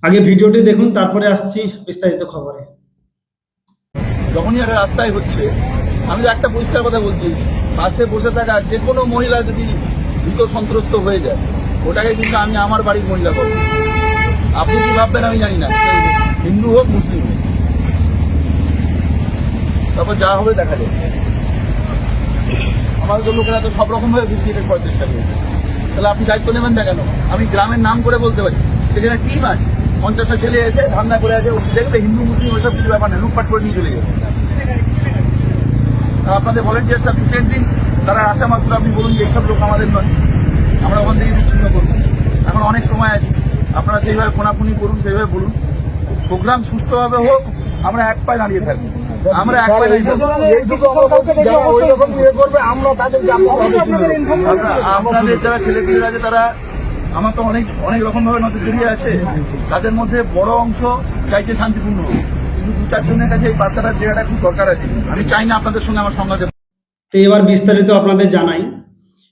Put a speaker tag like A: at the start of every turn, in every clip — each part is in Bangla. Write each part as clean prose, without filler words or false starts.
A: আগে ভিডিওটি দেখুন, তারপরে আসছি বিস্তারিত খবরে।
B: যখনই একটা রাস্তায় হচ্ছে, আমি তো একটা পরিষ্কার কথা বলছি, বাসে বসে থাকা যে কোনো মহিলা যদি ভীত সন্ত্রস্ত হয়ে যায়, ওটাকে কিন্তু আমি আমার বাড়ির মহিলা করবো। আপনি কি ভাববেন আমি জানি না, হিন্দু হোক মুসলিম হোক, তারপর যা হবে দেখা যাবে। আমাদের লোকেরা তো সব রকম ভাবে বিক্রিটা করার চেষ্টা করবে, তাহলে আপনি দায়িত্ব নেবেন না কেন? আমি গ্রামের নাম করে বলতে পারি, সেখানে টিম আছে, 50টা ছেলে এসে ধান্দা করে আছে, দেখবে হিন্দু মুসলিম ওইসব কিছু ব্যাপার নেই, লুটপাট করে নিয়ে চলে যাবে। আপনাদের ভলেন্টিয়ার সাফিসিয়েন্ট দিন, তারা আসা মাত্র আপনি বলুন যে এইসব লোক আমাদের নয়, আমরা ওখান থেকে বিচ্ছিন্ন করবো। এখন অনেক সময় আছে, আপনারা সেইভাবে ফোনাফুনি করুন, সেইভাবে বলুন, প্রোগ্রাম সুষ্ঠুভাবে হোক, আমরা এক পায়ে দাঁড়িয়ে থাকবো। আমরা এক পায়ে দাঁড়িয়ে থাকবো। আপনাদের যারা ছেলেপিলেরা আছে তারা, আমার তো অনেক অনেক রকম ভাবে নজর জড়িয়ে আছে, তাদের মধ্যে বড় অংশ চাইছে শান্তিপূর্ণ হোক, কিন্তু 2-4 জনের কাছে এই বার্তাটার জায়গাটা খুব দরকার আছে। আমি চাই না আপনাদের সঙ্গে আমার সংঘাতে।
A: তো এবার বিস্তারিত আপনাদের জানাই।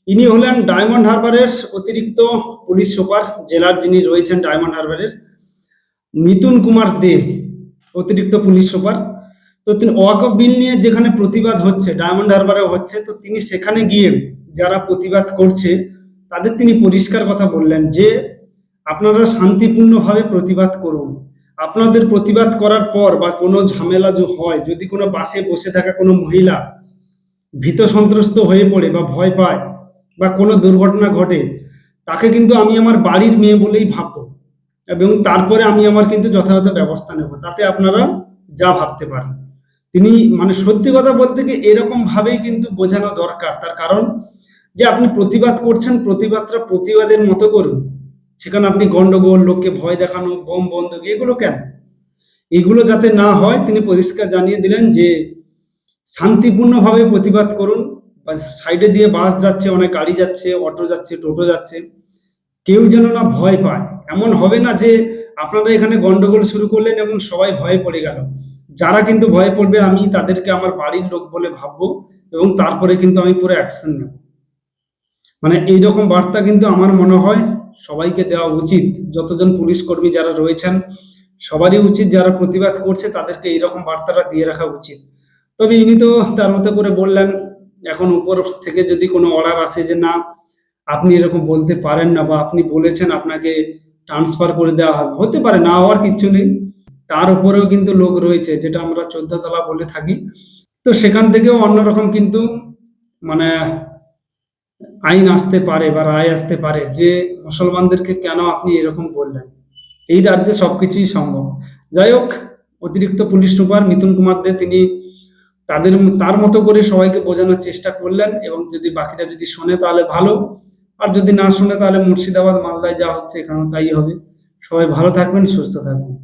A: ইনি হলেন ডায়মন্ড হারবারের অতিরিক্ত পুলিশ সুপার, জেলার যিনি রয়েছেন ডায়মন্ড হারবারের, মিতুন কুমার দে, অতিরিক্ত পুলিশ সুপার। তো তিনি ওয়াকফ বিল নিয়ে যেখানে প্রতিবাদ হচ্ছে, ডায়মন্ড হারবারে হচ্ছে, তো তিনি সেখানে গিয়ে যারা প্রতিবাদ করছে তাদের তিনি পরিষ্কার কথা বললেন যে আপনারা শান্তিপূর্ণভাবে প্রতিবাদ করুন। আপনাদের প্রতিবাদ করার পর বা কোনো ঝামেলা যে হয়, যদি কোনো বাসে বসে থাকা কোনো মহিলা ভীত সন্ত্রস্ত হয়ে পড়ে বা ভয় পায় বা কোনো দুর্ঘটনা ঘটে, তাকে কিন্তু আমি আমার বাড়ির মেয়ে বলেই ভাববো এবং তারপরে আমি আমার কিন্তু যথাযথ ব্যবস্থা নেব, তাতে আপনারা যা ভাবতে পারেন। তিনি মানে সত্যি কথা বলতে কি এরকম ভাবেই কিন্তু বোঝানো দরকার। তার কারণ যে আপনি প্রতিবাদ করছেন, প্রতিবাদটা প্রতিবাদের মতো করুন। সেখানে আপনি গন্ডগোল, লোককে ভয় দেখানো, বোম বন্দুক, এগুলো কেন? এগুলো যাতে না হয় তিনি পরিষ্কার জানিয়ে দিলেন যে শান্তিপূর্ণভাবে প্রতিবাদ করুন। সাইডে দিয়ে বাস যাচ্ছে, অনেক গাড়ি যাচ্ছে, অটো যাচ্ছে, টোটো যাচ্ছে, কেউ যেন না ভয় পায়। এমন হবে না যে আপনারা এখানে গন্ডগোল শুরু করলেন এবং সবাই ভয়ে পড়ে গেল। যারা কিন্তু ভয় পড়বে আমি তাদেরকে আমার বাড়ির লোক বলে ভাববো এবং তারপরে কিন্তু আমি পুরো অ্যাকশন নেব। মানে এইরকম বার্তা কিন্তু আমার মনে হয় সবাইকে দেওয়া উচিত। যতজন পুলিশ কর্মী যারা রয়েছেন সবারই উচিত, যারা প্রতিবাদ করছে তাদেরকে এইরকম বার্তাটা দিয়ে রাখা উচিত। তবে ইনি তো তার মতো করে বললেন, এখন উপর থেকে যদি কোনো অর্ডার আসে যে না আপনি এরকম বলতে পারেন না বা আপনি বলেছেন আপনাকে ট্রান্সফার করে দেওয়া হবে, হতে পারে, না হওয়ার কিচ্ছু নেই। তার উপরেও কিন্তু লোক রয়েছে, যেটা আমরা 14 তলা বলে থাকি। তো সেখান থেকেও অন্যরকম কিন্তু মানে আইন আসতে পারে বা রায় আসতে পারে যে মুসলমানদেরকে কেন আপনি এরকম বললেন। এই রাজ্যে সবকিছুই সম্ভব। যাই হোক, অতিরিক্ত পুলিশ সুপার মিথুন কুমার দে তিনি তার মতো করে সবাইকে বোঝানোর চেষ্টা করলেন এবং যদি বাকিরা যদি শোনে তাহলে ভালো, আর যদি না শোনে তাহলে মুর্শিদাবাদ মালদায় যা হচ্ছে এখানে তাই হবে। সবাই ভালো থাকবেন, সুস্থ থাকবেন।